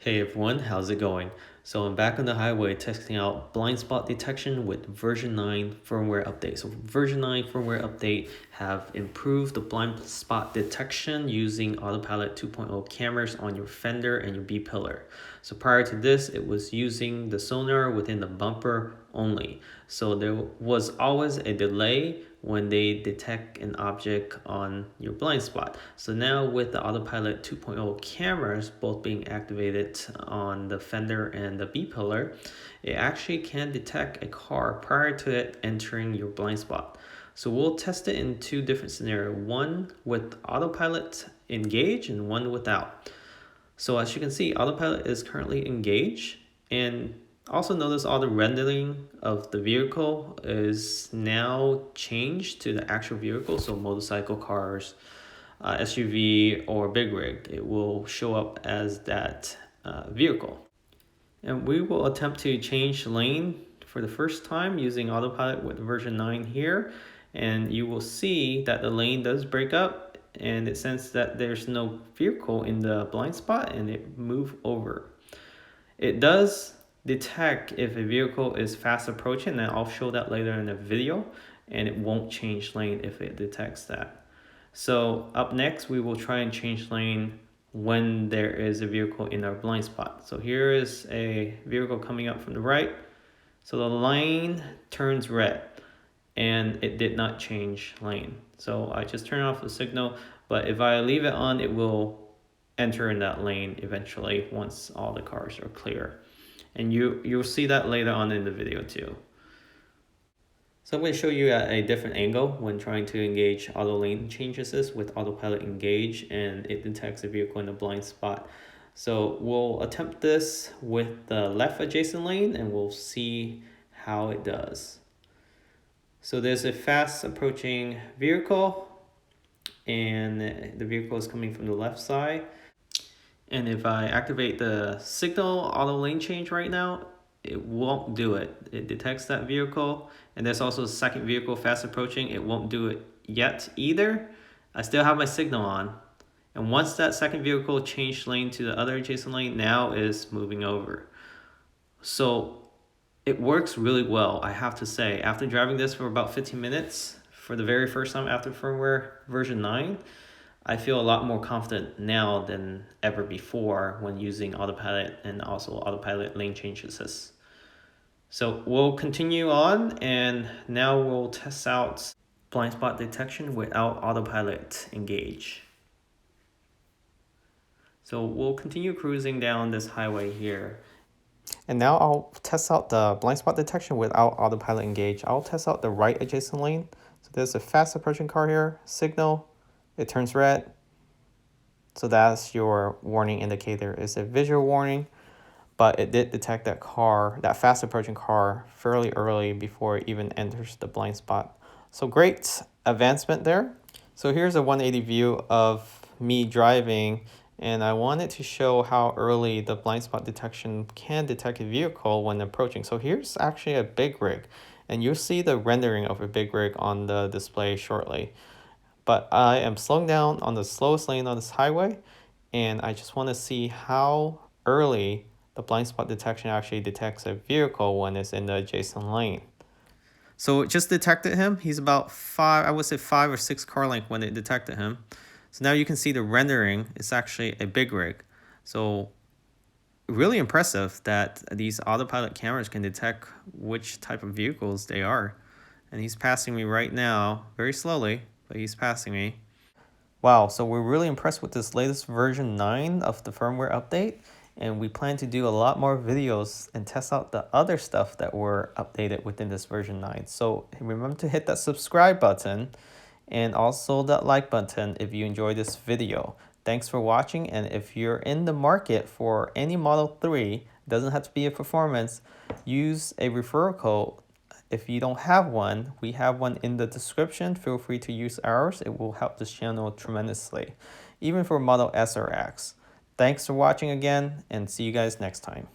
Hey everyone, how's it going? So I'm back on the highway testing out blind spot detection with version 9 firmware update. So version 9 firmware update have improved the blind spot detection using Autopilot 2.0 cameras on your fender and your B-pillar. So prior to this, it was using the sonar within the bumper only. So there was always a delay when they detect an object on your blind spot. So now with the Autopilot 2.0 cameras both being activated on the fender and the B-pillar, it actually can detect a car prior to it entering your blind spot. So we'll test it in two different scenarios, one with Autopilot engaged and one without. So as you can see, Autopilot is currently engaged, and also notice all the rendering of the vehicle is now changed to the actual vehicle. So motorcycle, cars, SUV, or big rig, it will show up as that vehicle. And we will attempt to change lane for the first time using Autopilot with version 9 here. And you will see that the lane does break up and it senses that there's no vehicle in the blind spot and it move over. It does detect if a vehicle is fast approaching, and I'll show that later in the video, and it won't change lane if it detects that. So up next, we will try and change lane when there is a vehicle in our blind spot. So here is a vehicle coming up from the right. So the lane turns red and it did not change lane. So I just turn off the signal, but if I leave it on, it will enter in that lane eventually once all the cars are clear. And you'll see that later on in the video too. So I'm going to show you at a different angle when trying to engage auto lane change assist with Autopilot engage, and it detects a vehicle in a blind spot. So we'll attempt this with the left adjacent lane and we'll see how it does. So there's a fast approaching vehicle and the vehicle is coming from the left side. And if I activate the signal auto lane change right now, it won't do it. It detects that vehicle, and there's also a second vehicle fast approaching. It won't do it yet either. I still have my signal on. And once that second vehicle changed lane to the other adjacent lane, now is moving over. So it works really well, I have to say. After driving this for about 15 minutes, for the very first time after firmware version 9, I feel a lot more confident now than ever before when using Autopilot and also Autopilot lane change assist. So we'll continue on, and now we'll test out blind spot detection without Autopilot engage. So we'll continue cruising down this highway here. And now I'll test out the blind spot detection without Autopilot engage. I'll test out the right adjacent lane. So there's a fast approaching car here, signal, it turns red. So that's your warning indicator. It's a visual warning, but it did detect that car, that fast approaching car, fairly early before it even enters the blind spot. So great advancement there. So here's a 180 view of me driving, and I wanted to show how early the blind spot detection can detect a vehicle when approaching. So here's actually a big rig, and you'll see the rendering of a big rig on the display shortly. But I am slowing down on the slowest lane on this highway, and I just want to see how early the blind spot detection actually detects a vehicle when it's in the adjacent lane. So it just detected him. He's about 5 or 6 car length when it detected him. So now you can see the rendering. It's actually a big rig. So really impressive that these Autopilot cameras can detect which type of vehicles they are. And he's passing me right now, very slowly, but he's passing me. Wow, so we're really impressed with this latest version 9 of the firmware update, and we plan to do a lot more videos and test out the other stuff that were updated within this version 9. So remember to hit that subscribe button and also that like button if you enjoyed this video. Thanks for watching, and if you're in the market for any Model 3, it doesn't have to be a performance, use a referral code. If you don't have one, we have one in the description. Feel free to use ours. It will help this channel tremendously, even for Model S or X. Thanks for watching again, and see you guys next time.